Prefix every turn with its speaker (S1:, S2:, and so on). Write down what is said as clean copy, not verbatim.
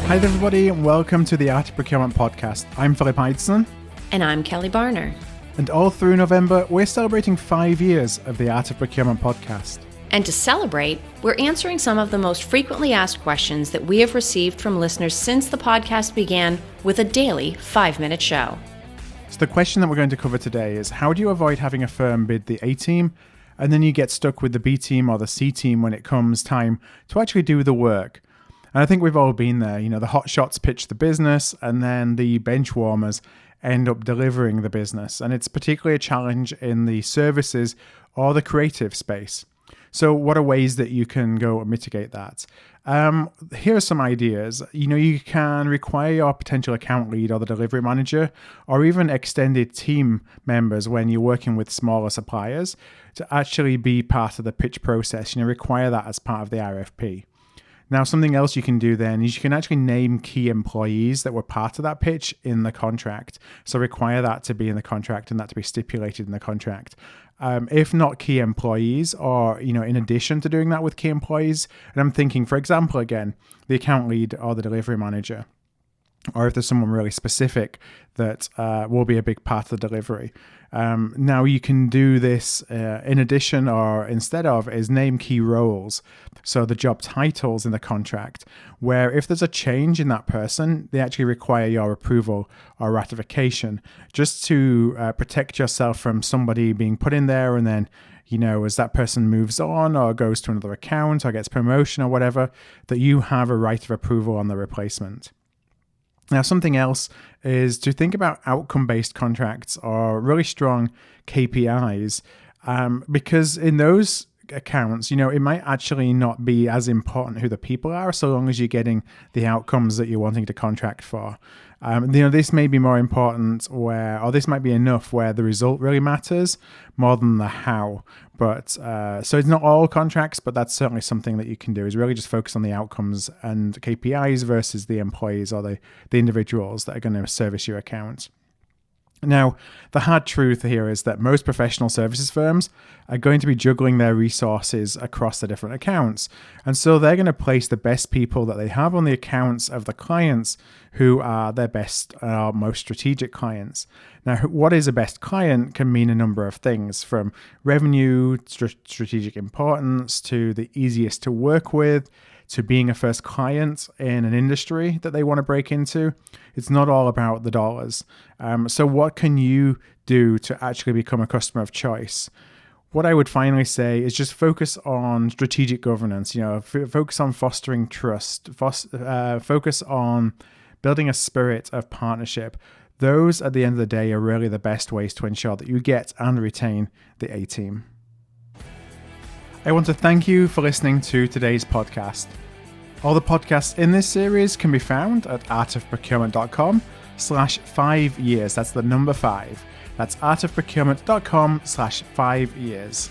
S1: Hi there, everybody, and welcome to the Art of Procurement podcast. I'm Philip Ideson.
S2: And I'm Kelly Barner.
S1: And all through November, we're celebrating 5 years of the Art of Procurement podcast.
S2: And to celebrate, we're answering some of the most frequently asked questions that we have received from listeners since the podcast began with a daily 5-minute show.
S1: So the question that we're going to cover today is, how do you avoid having a firm bid the A team, and then you get stuck with the B team or the C team when it comes time to actually do the work? And I think we've all been there. You know, the hot shots pitch the business, and then the bench warmers end up delivering the business. And it's particularly a challenge in the services or the creative space. So what are ways that you can go and mitigate that? Here are some ideas. You know, you can require your potential account lead or the delivery manager or even extended team members when you're working with smaller suppliers to actually be part of the pitch process. You know, require that as part of the RFP. Now, something else you can do then is you can actually name key employees that were part of that pitch in the contract. So require that to be in the contract and that to be stipulated in the contract. If not key employees, or, you know, in addition to doing that with key employees, and I'm thinking, for example, again, the account lead or the delivery manager, or if there's someone really specific that will be a big part of the delivery. Now you can do this in addition or instead of is name key roles. So the job titles in the contract, where if there's a change in that person, they actually require your approval or ratification just to protect yourself from somebody being put in there and then, you know, as that person moves on or goes to another account or gets promotion or whatever, that you have a right of approval on the replacement. Now, something else is to think about outcome-based contracts or really strong KPIs, because in those accounts, you know, it might actually not be as important who the people are, so long as you're getting the outcomes that you're wanting to contract for. You know, this may be more important or this might be enough where the result really matters more than the how. But so it's not all contracts, but that's certainly something that you can do, is really just focus on the outcomes and KPIs versus the employees or the individuals that are going to service your account. Now, the hard truth here is that most professional services firms are going to be juggling their resources across the different accounts. And so they're going to place the best people that they have on the accounts of the clients who are their best, most strategic clients. Now, what is a best client can mean a number of things, from revenue, strategic importance, to the easiest to work with, to being a first client in an industry that they want to break into. It's not all about the dollars. So what can you do to actually become a customer of choice? What I would finally say is just focus on strategic governance. You know, focus on fostering trust, focus on building a spirit of partnership. Those, at the end of the day, are really the best ways to ensure that you get and retain the A team. I want to thank you for listening to today's podcast. All the podcasts in this series can be found at artofprocurement.com/5 years. That's the number 5. That's artofprocurement.com/5 years.